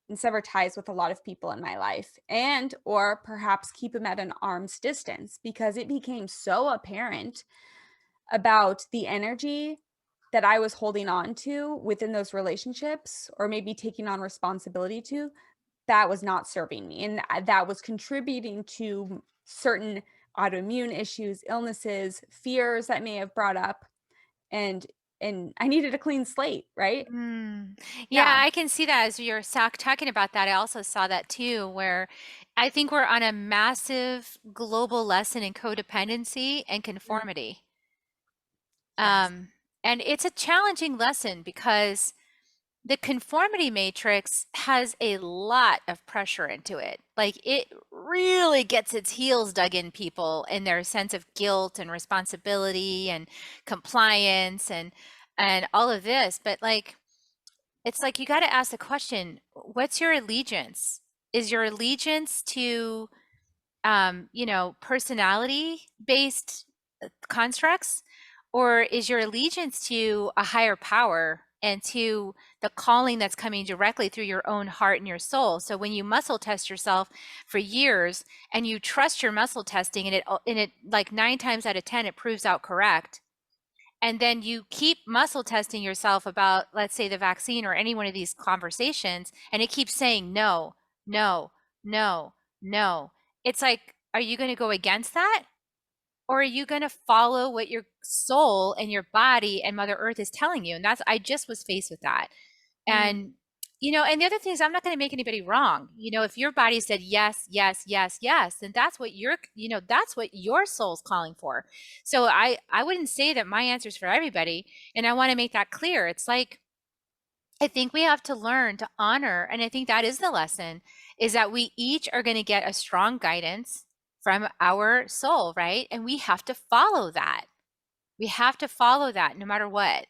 and sever ties with a lot of people in my life and or perhaps keep them at an arm's distance because it became so apparent about the energy that I was holding on to within those relationships or maybe taking on responsibility to that was not serving me and that was contributing to certain autoimmune issues, illnesses, fears that may have brought up and I needed a clean slate, right? Mm. Yeah, Yeah. I can see that as you're talking about that. I also saw that too, where I think we're on a massive global lesson in codependency and Mm, conformity. yes. Um, and it's a challenging lesson because the conformity matrix has a lot of pressure into it. Like it really gets its heels dug in people in their sense of guilt and responsibility and compliance and all of this. But like it's like you got to ask the question, what's your allegiance? Is your allegiance to personality based constructs, or is your allegiance to a higher power and to the calling that's coming directly through your own heart and your soul? So when you muscle test yourself for years and you trust your muscle testing, and it like 9 times out of 10 it proves out correct, and then you keep muscle testing yourself about, let's say, the vaccine or any one of these conversations, and it keeps saying no, no, no, no. It's like, are you going to go against that? Or are you going to follow what your soul and your body and Mother Earth is telling you? And that's, I just was faced with that. Mm. And, and the other thing is, I'm not going to make anybody wrong. If your body said yes, yes, yes, yes, then that's what that's what your soul's calling for. So I wouldn't say that my answer is for everybody. And I want to make that clear. It's like, I think we have to learn to honor, and I think that is the lesson, is that we each are going to get a strong guidance from our soul, right? And we have to follow that. We have to follow that no matter what.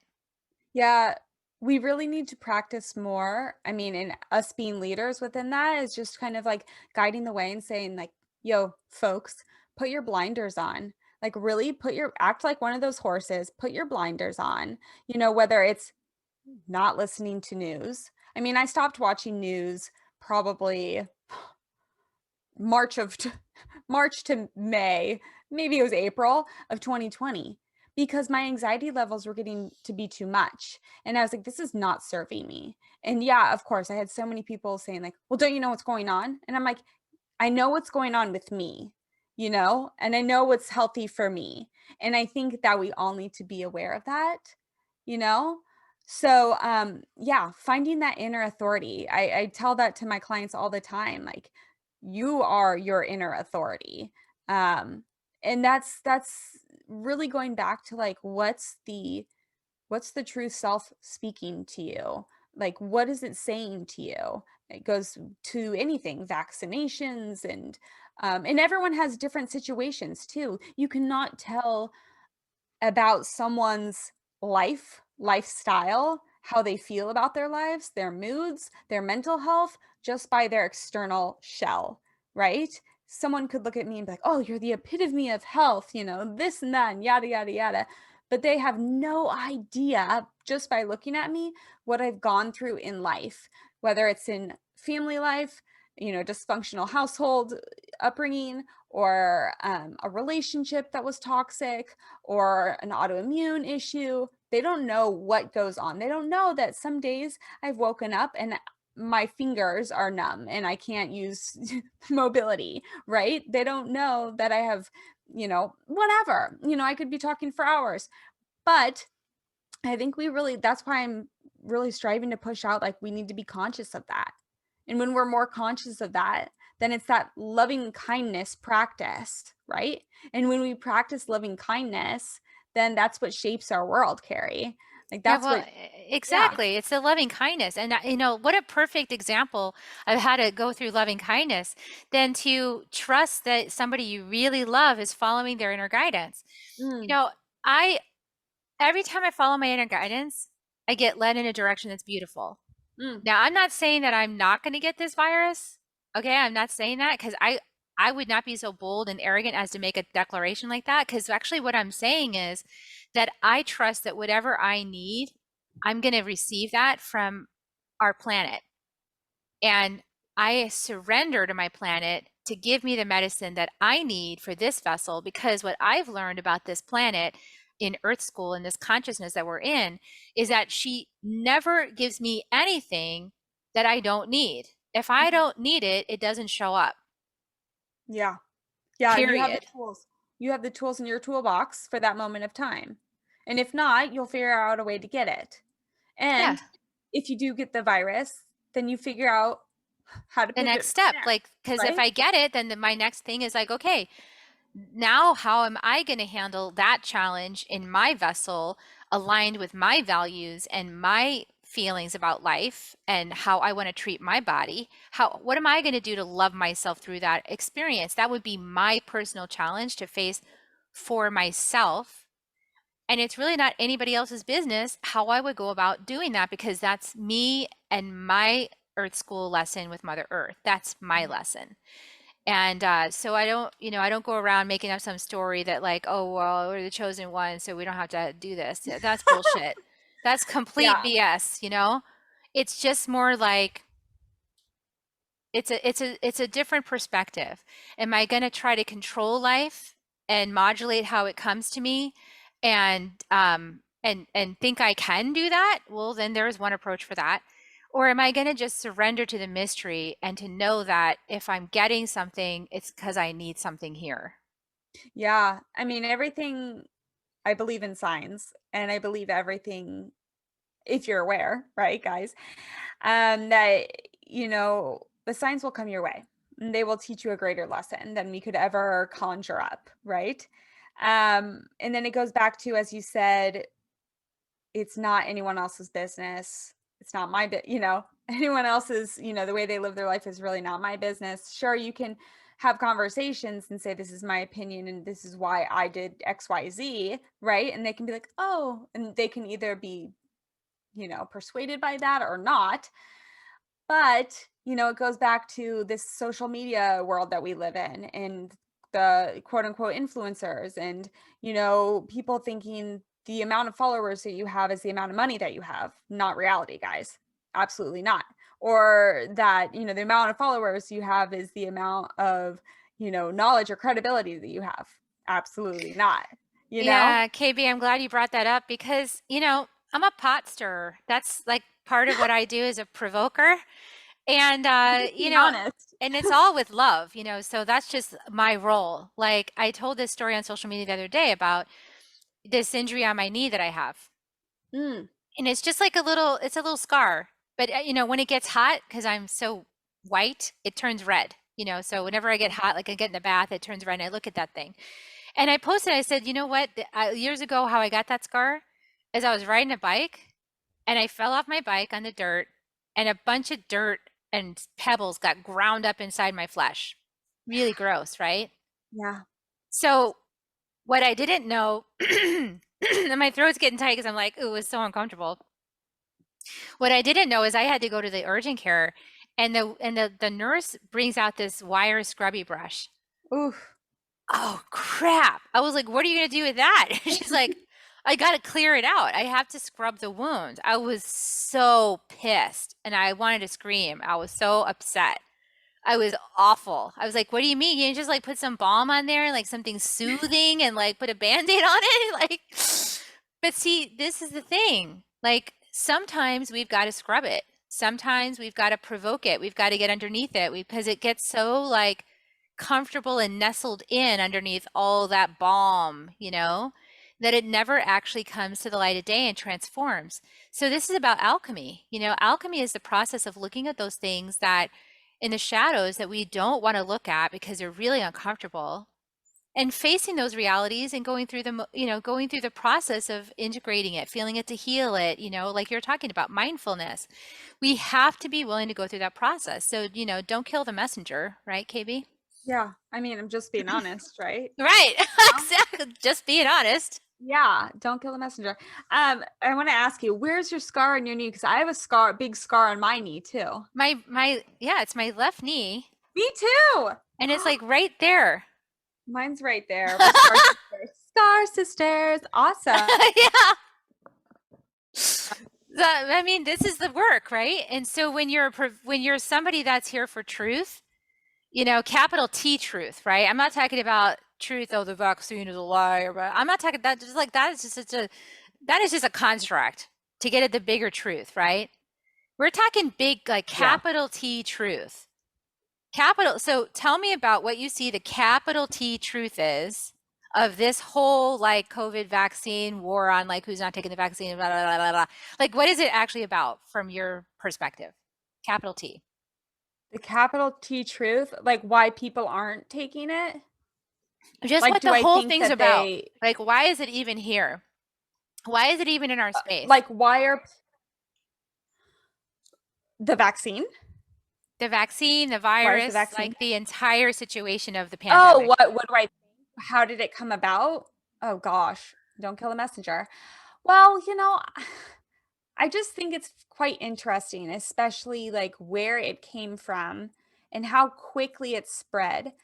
Yeah, we really need to practice more. I mean, and us being leaders within that is just kind of like guiding the way and saying, like, yo, folks, put your blinders on. Like, really act like one of those horses, put your blinders on, whether it's not listening to news. I mean, I stopped watching news probably March of March to May, maybe it was April of 2020, because my anxiety levels were getting to be too much. And I was like, this is not serving me. And yeah, of course, I had so many people saying like, well, don't you know what's going on? And I'm like, I know what's going on with me, and I know what's healthy for me. And I think that we all need to be aware of that, you know? So, yeah, finding that inner authority. I tell that to my clients all the time. Like, you are your inner authority. Um, and that's really going back to like, what's the true self speaking to you? Like, what is it saying to you? It goes to anything, vaccinations, and everyone has different situations too. You cannot tell about someone's lifestyle, how they feel about their lives, their moods, their mental health, just by their external shell, right? Someone could look at me and be like, oh, you're the epitome of health, this and that, and yada, yada, yada. But they have no idea, just by looking at me, what I've gone through in life, whether it's in family life, dysfunctional household upbringing, or a relationship that was toxic, or an autoimmune issue. They don't know what goes on. They don't know that some days I've woken up and my fingers are numb and I can't use mobility, right? They don't know that I have, whatever, I could be talking for hours. But I think that's why I'm really striving to push out, like, we need to be conscious of that. And when we're more conscious of that, then it's that loving kindness practice, right? And when we practice loving kindness, then that's what shapes our world, Carrie. Like, Yeah, that's well, what, yeah. exactly. It's the loving kindness. And, what a perfect example of how to go through loving kindness than to trust that somebody you really love is following their inner guidance. You Mm, know, I, every time I follow my inner guidance, I get led in a direction that's beautiful. mm, Now, I'm not saying that I'm not going to get this virus. Okay, I'm not saying that because I would not be so bold and arrogant as to make a declaration like that, because actually what I'm saying is that I trust that whatever I need, I'm going to receive that from our planet. And I surrender to my planet to give me the medicine that I need for this vessel, because what I've learned about this planet in Earth School and this consciousness that we're in is that she never gives me anything that I don't need. If I mm. don't need it, it doesn't show up, Yeah. Yeah. You have the period. tools. You have the tools in your toolbox for that moment of time. And if not, you'll figure out a way to get it. Yeah. And if you do get the virus, then you figure out how to The pivot next from step, there, like, because if right? I get it, then my next thing is like, okay, now how am I going to handle that challenge in my vessel, aligned with my values and my feelings about life and how I want to treat my body? What am I going to do to love myself through that experience? That would be my personal challenge to face for myself. And it's really not anybody else's business how I would go about doing that, because that's me and my Earth School lesson with Mother Earth. That's my lesson. And so I don't go around making up some story that like, oh, well, we're the chosen one, so we don't have to do this. Yeah, that's bullshit. That's complete Yeah. BS, you know? It's just more like it's a different perspective. Am I going to try to control life and modulate how it comes to me and think I can do that? Well, then there's one approach for that. Or am I going to just surrender to the mystery and to know that if I'm getting something, it's because I need something here? Yeah. I mean, everything I believe in signs and I believe everything if you're aware, right, guys? That the signs will come your way. And they will teach you a greater lesson than we could ever conjure up, right? And then it goes back to, as you said, it's not anyone else's business. It's not my anyone else's, the way they live their life is really not my business. Sure, you can have conversations and say, this is my opinion and this is why I did XYZ, right? And they can be like, oh, and they can either be, persuaded by that or not. But, it goes back to this social media world that we live in and the quote unquote influencers and, people thinking the amount of followers that you have is the amount of money that you have. Not reality, guys. Absolutely not. Or that, the amount of followers you have is the amount of, knowledge or credibility that you have. Absolutely not, you know? Yeah, KB, I'm glad you brought that up because, I'm a pot stirrer. That's like part of what I do as a provoker. And Just being honest. and it's all with love, so that's just my role. Like I told this story on social media the other day about this injury on my knee that I have. Mm, And it's just like it's a little scar. But when it gets hot, because I'm so white, it turns red. So whenever I get hot, like I get in the bath, it turns red and I look at that thing. And I posted, I said, you know what? Years ago, how I got that scar is I was riding a bike and I fell off my bike on the dirt and a bunch of dirt and pebbles got ground up inside my flesh. Really gross, right? yeah. So what I didn't know, and my throat's getting tight because I'm like, ooh, it's so uncomfortable. What I didn't know is I had to go to the urgent care and the nurse brings out this wire scrubby brush. Oof. Oh crap. I was like, what are you gonna do with that? She's like, I gotta clear it out. I have to scrub the wound. I was so pissed and I wanted to scream. I was so upset. I was awful. I was like, what do you mean? You just like put some balm on there, like something soothing and like put a band-aid on it? Like, but see, this is the thing. Like sometimes we've got to scrub it. Sometimes we've got to provoke it. We've got to get underneath it because it gets so like comfortable and nestled in underneath all that balm, that it never actually comes to the light of day and transforms. So this is about alchemy. Alchemy is the process of looking at those things that in the shadows that we don't want to look at because they're really uncomfortable and facing those realities and going through the process of integrating it, feeling it to heal it, like you're talking about mindfulness. We have to be willing to go through that process. So, don't kill the messenger, right, KB? Yeah. I mean, I'm just being honest, right? Right. Well, Exactly. Just being honest. yeah, don't kill the messenger. I want to ask you, where's your scar on your knee? Because I have a scar, big scar on my knee too. Yeah, it's my left knee Me too. and it's like right there. Mine's right there. We're scar sisters. Scar sisters. Awesome. Yeah. I mean, this is the work, right? And so when you're somebody that's here for truth, capital T truth, right? I'm not talking about truth, oh, the vaccine is a lie, or I'm not talking that just like that is just that is just a construct to get at the bigger truth, right? We're talking big, like Yeah. capital T truth. So tell me about what you see the capital T truth is of this whole like COVID vaccine war on like who's not taking the vaccine, blah, blah, blah, blah, blah. Like, what is it actually about from your perspective? Capital T. The capital T truth, like why people aren't taking it. Just Like, what do the I whole think thing's that about. they, Like, why is it even here? Why is it even in our space? like, why are the vaccine? The vaccine, the Why is the virus, vaccine? like the entire situation of the Oh, pandemic. what do I think? How did it come about? Oh gosh, don't kill the messenger. Well, I just think it's quite interesting, especially like where it came from and how quickly it spread,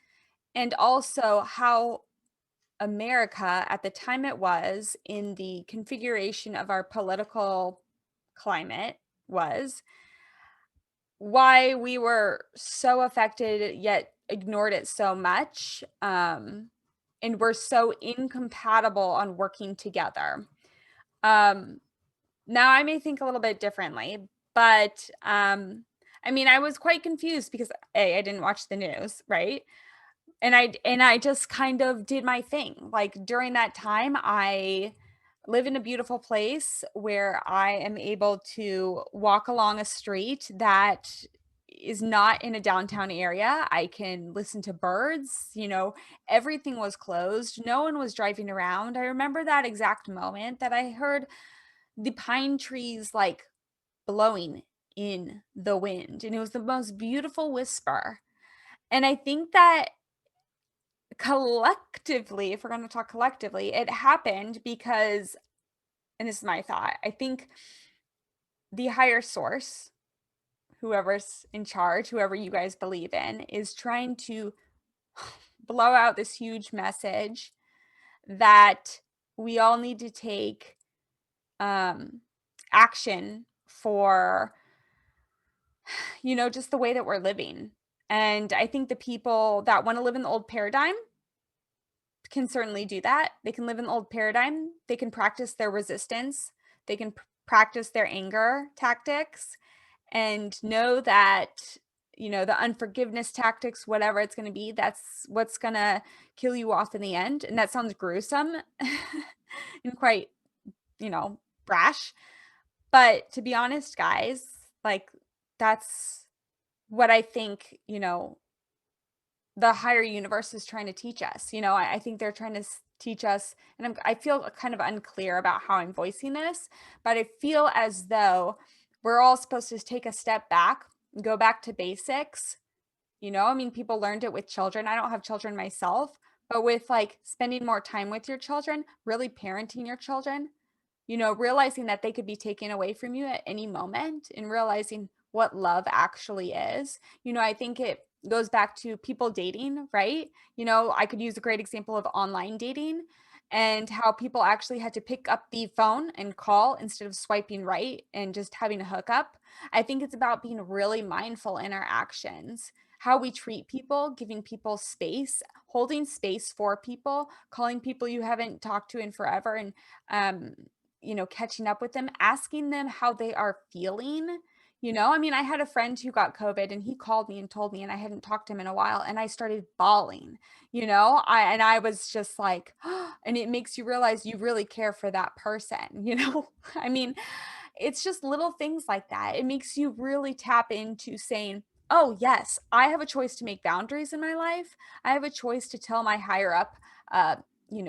and also how America, at the time it was, in the configuration of our political climate was, why we were so affected yet ignored it so much, and we're so incompatible on working together. Um, Now I may think a little bit differently, but, I mean, I was quite confused because, A, I didn't watch the news, right? And I just kind of did my thing. Like, during that time, I live in a beautiful place where I am able to walk along a street that is not in a downtown area. I can listen to birds, everything was closed. No one was driving around. I remember that exact moment that I heard the pine trees, like, blowing in the wind, and it was the most beautiful whisper. And I think that collectively, if we're gonna talk collectively, it happened because, and this is my thought, I think the higher source, whoever's in charge, whoever you guys believe in, is trying to blow out this huge message that we all need to take, um, action for, just the way that we're living. And I think the people that wanna live in the old paradigm can certainly do that. They can live in the old paradigm. They can practice their resistance. They can practice their anger tactics and know that, the unforgiveness tactics, whatever it's going to be, that's what's going to kill you off in the end. And that sounds gruesome and quite, brash. But to be honest, guys, like, that's what I think, the higher universe is trying to teach us. I think they're trying to teach us, and I feel kind of unclear about how I'm voicing this, but I feel as though we're all supposed to take a step back, go back to basics. I mean, people learned it with children. I don't have children myself, but with, like, spending more time with your children, really parenting your children, realizing that they could be taken away from you at any moment and realizing what love actually is. I think it goes back to people dating, right? I could use a great example of online dating and how people actually had to pick up the phone and call instead of swiping right and just having a hookup. I think it's about being really mindful in our actions, how we treat people, giving people space, holding space for people, calling people you haven't talked to in forever, and um catching up with them, asking them how they are feeling. I mean, I had a friend who got COVID and he called me and told me, and I hadn't talked to him in a while, and I started bawling. I was just like, and it makes you realize you really care for that person. I mean, it's just little things like that. It makes you really tap into saying, "Oh, yes, I have a choice to make boundaries in my life. I have a choice to tell my higher up,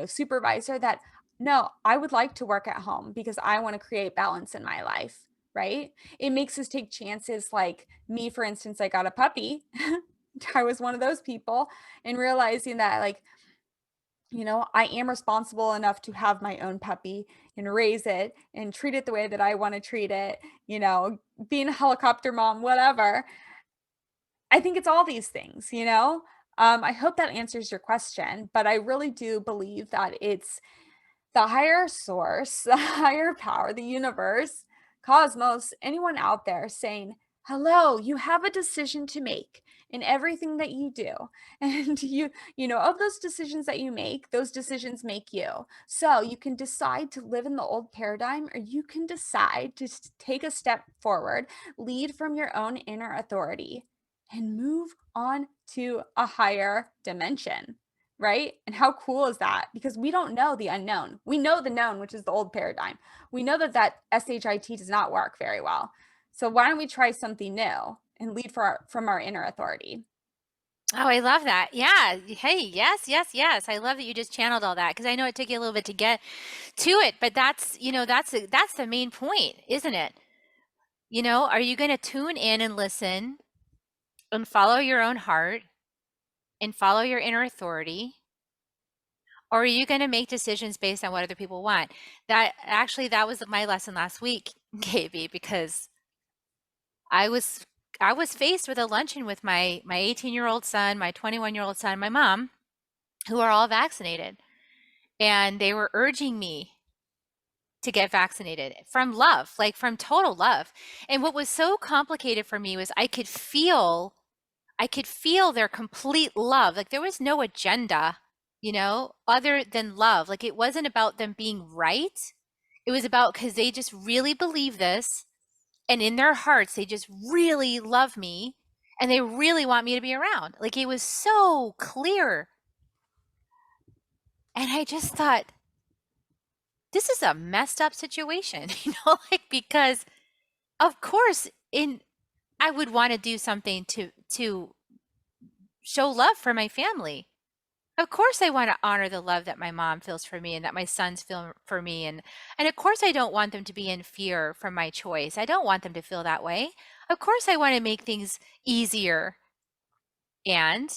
supervisor that, no, I would like to work at home because I want to create balance in my life." Right? It makes us take chances. Like me, for instance, I got a puppy. I was one of those people, and realizing that, like, I am responsible enough to have my own puppy and raise it and treat it the way that I want to treat it, being a helicopter mom, whatever. I think it's all these things. I hope that answers your question, but I really do believe that it's the higher source, the higher power, the universe, cosmos, anyone out there saying, "Hello, you have a decision to make in everything that you do." And of those decisions that you make, those decisions make you. So you can decide to live in the old paradigm, or you can decide to take a step forward, lead from your own inner authority, and move on to a higher dimension. Right? And how cool is that? Because we don't know the unknown. We know the known, which is the old paradigm. We know that SHIT does not work very well. So why don't we try something new and lead from our inner authority? Oh, I love that. Yeah. Hey, yes, yes, yes. I love that you just channeled all that because I know it took you a little bit to get to it, but that's the main point, isn't it? Are you going to tune in and listen and follow your own heart and follow your inner authority? Or are you going to make decisions based on what other people want? That was my lesson last week, KB, because I was I was faced with a luncheon with my 18-year-old son, my 21-year-old son, and my mom, who are all vaccinated, and they were urging me to get vaccinated from love, like from total love. And what was so complicated for me was I could feel their complete love. Like there was no agenda, other than love. Like it wasn't about them being right. It was about because they just really believe this. And in their hearts, they just really love me and they really want me to be around. Like it was so clear. And I just thought, this is a messed up situation, like because of course in I would want to do something to show love for my family. Of course I want to honor the love that my mom feels for me and that my sons feel for me, and of course I don't want them to be in fear from my choice. I don't want them to feel that way. Of course I want to make things easier. And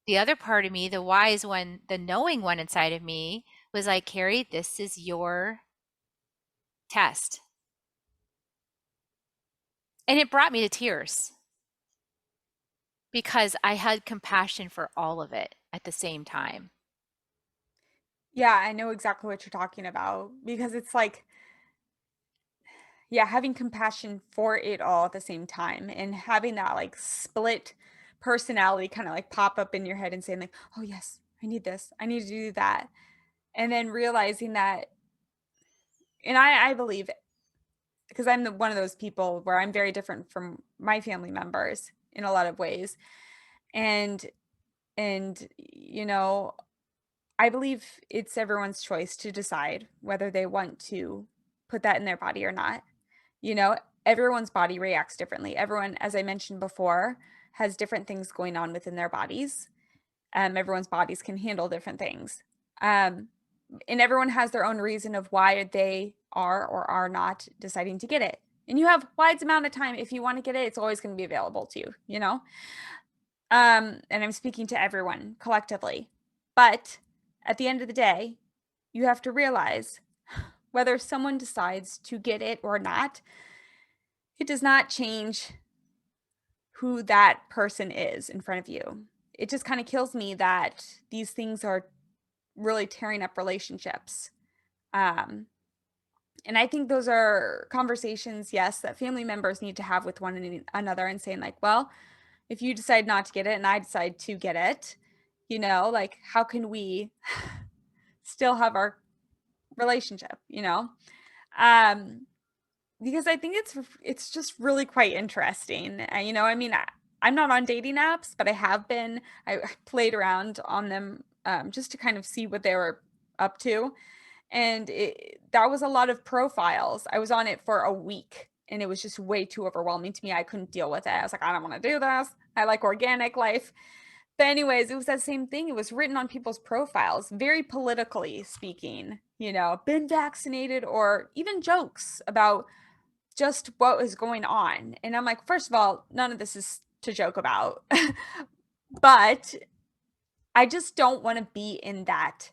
the other part of me, the wise one, the knowing one inside of me was like, Carrie, this is your test. And it brought me to tears because I had compassion for all of it at the same time. Yeah, I know exactly what you're talking about because it's like, yeah, having compassion for it all at the same time and having that like split personality kind of like pop up in your head and saying like, "Oh yes, I need this. I need to do that." And then realizing that, and I believe, because I'm one of those people where I'm very different from my family members in a lot of ways. And and I believe it's everyone's choice to decide whether they want to put that in their body or not. You know, everyone's body reacts differently. Everyone, as I mentioned before, has different things going on within their bodies. Everyone's bodies can handle different things. Um, and everyone has their own reason of why they are or are not deciding to get it. And you have wide amount of time. If you want to get it, it's always going to be available to you. And I'm speaking to everyone collectively. But at the end of the day, you have to realize whether someone decides to get it or not, it does not change who that person is in front of you. It just kind of kills me that these things are really tearing up relationships. Um, and I think those are conversations, yes, that family members need to have with one another and saying, like, well, if you decide not to get it and I decide to get it, like, how can we still have our relationship? Um, because I think it's just really quite interesting. I mean, I'm not on dating apps, but I have been. I played around on them just to kind of see what they were up to, and that was a lot of profiles. I was on it for a week, and it was just way too overwhelming to me. I couldn't deal with it. I was like, I don't want to do this. I like organic life. But anyways, it was that same thing. It was written on people's profiles, very politically speaking, been vaccinated, or even jokes about just what was going on. And I'm like, first of all, none of this is to joke about. But I just don't want to be in that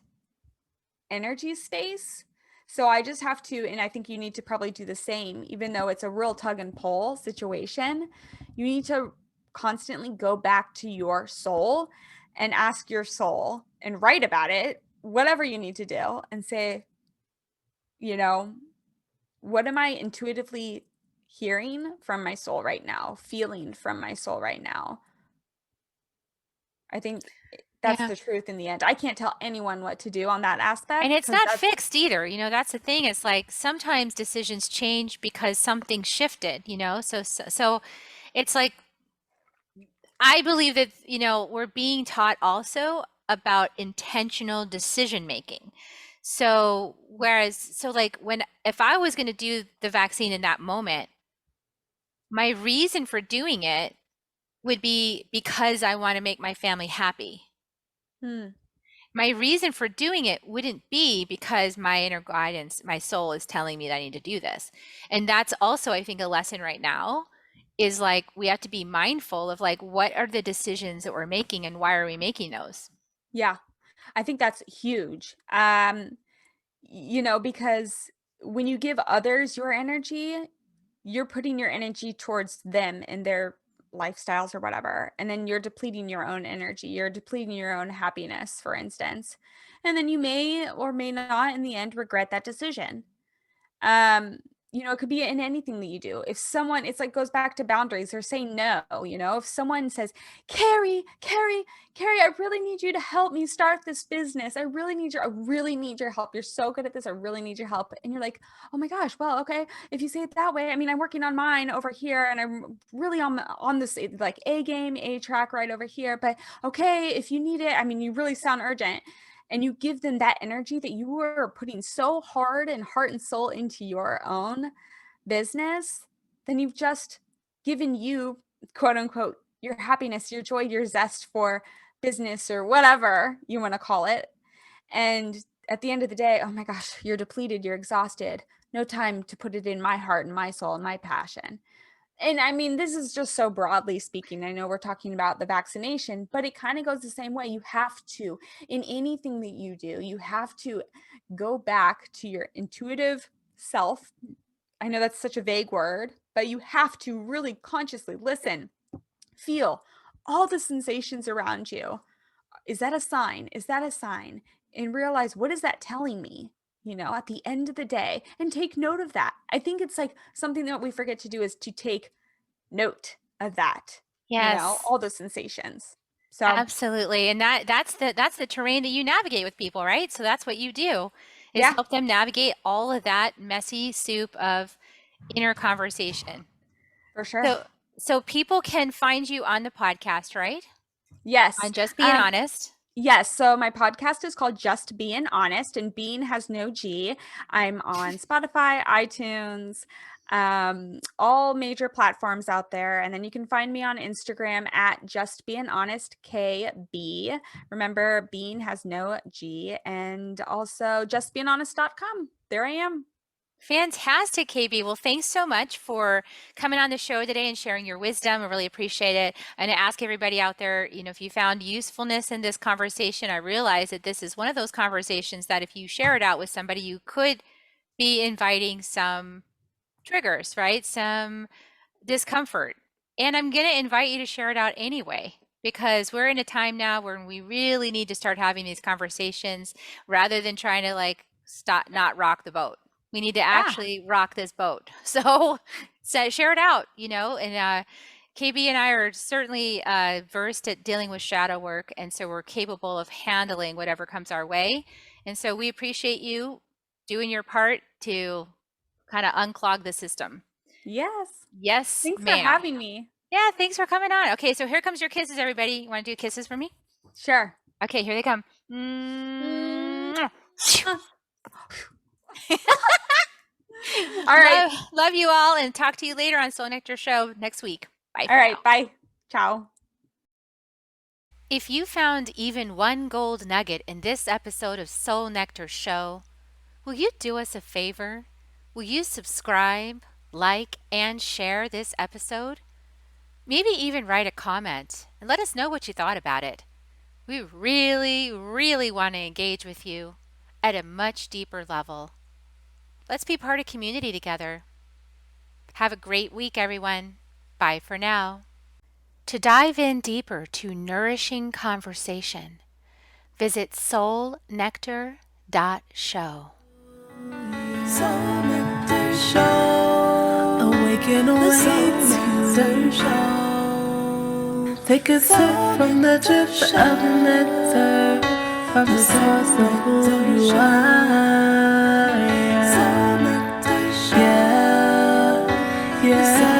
energy space. So I just have to, and I think you need to probably do the same, even though it's a real tug and pull situation. You need to constantly go back to your soul and ask your soul and write about it, whatever you need to do, and say, you know, what am I intuitively hearing from my soul right now, feeling from my soul right now? I think that's Yeah. the truth in the end. I can't tell anyone what to do on that And aspect it's because not that's, fixed either. That's the thing. It's like sometimes decisions change because something shifted. So it's like I believe that, we're being taught also about intentional decision making. So like if I was going to do the vaccine in that moment, my reason for doing it would be because I want to make my family happy. hmm, My reason for doing it wouldn't be because my inner guidance, my soul is telling me that I need to do this. And that's also, I think, a lesson right now is like we have to be mindful of like what are the decisions that we're making and why are we making those? yeah, I think that's huge. Because when you give others your energy, you're putting your energy towards them and their lifestyles or whatever, and then you're depleting your own energy. You're depleting your own happiness, for instance. And then you may or may not in the end regret that decision. Um, it could be in anything that you do. If someone, it's like goes back to boundaries or saying no, if someone says, Carrie, I really need you to help me start this business. I really need your help. You're so good at this. I really need your help. And you're like, oh my gosh, well, okay. If you say it that way, I mean, I'm working on mine over here and I'm really on this like A game, A track right over here. But okay, if you need it, I mean, you really sound urgent, and you give them that energy that you were putting so hard and heart and soul into your own business, then you've just given you, quote unquote, your happiness, your joy, your zest for business or whatever you want to call it. And at the end of the day, oh my gosh, you're depleted, you're exhausted. No time to put it in my heart and my soul and my passion. And I mean, this is just so broadly speaking. I know we're talking about the vaccination, but it kind of goes the same way. You have to, in anything that you do, you have to go back to your intuitive self. I know that's such a vague word, but you have to really consciously listen, feel all the sensations around you. Is that a sign? Is that a sign? And realize, what is that telling me? At the end of the day, and take note of that. I think it's like something that we forget to do is to take note of that, Yes. all the sensations. So, Absolutely. And that's the terrain that you navigate with people, right? So that's what you do is yeah, help them navigate all of that messy soup of inner conversation. for sure. So so people can find you on the podcast, right? Yes. On Just Being Honest. Yes. So my podcast is called Just Bein Honest, and Bean has no G. I'm on Spotify, iTunes, all major platforms out there. And then you can find me on Instagram at Just Being Honest KB. Remember, Bean has no G. And also justbeinghonest.com. There I am. Fantastic, KB. Well, thanks so much for coming on the show today and sharing your wisdom. I really appreciate it. And I ask everybody out there, if you found usefulness in this conversation, I realize that this is one of those conversations that if you share it out with somebody, you could be inviting some triggers, right? Some discomfort. And I'm going to invite you to share it out anyway, because we're in a time now where we really need to start having these conversations rather than trying to like stop, not rock the boat. We need to Yeah. actually rock this boat. So share it out, and KB and I are certainly versed at dealing with shadow work. And so we're capable of handling whatever comes our way. And so we appreciate you doing your part to kind of unclog the system. Yes. Yes, Thanks for ma'am. having me. Yeah, thanks for coming on. Okay, so here comes your kisses, everybody. You want to do kisses for me? Sure. Okay, here they come. Mm. Mwah. All right. Love you all, and talk to you later on Soul Nectar Show next week. Bye All for now. right. Bye. Ciao. If you found even one gold nugget in this episode of Soul Nectar Show, will you do us a favor? Will you subscribe, like, and share this episode? Maybe even write a comment and let us know what you thought about it. We really, really want to engage with you at a much deeper level. Let's be part of community together. Have a great week, everyone. Bye for now. To dive in deeper to nourishing conversation, visit soulnectar.show. Soul Nectar Show. Awaken, awake to show. Take a sip from the drip of nectar, from the source of who you are. Yeah, yeah, yeah.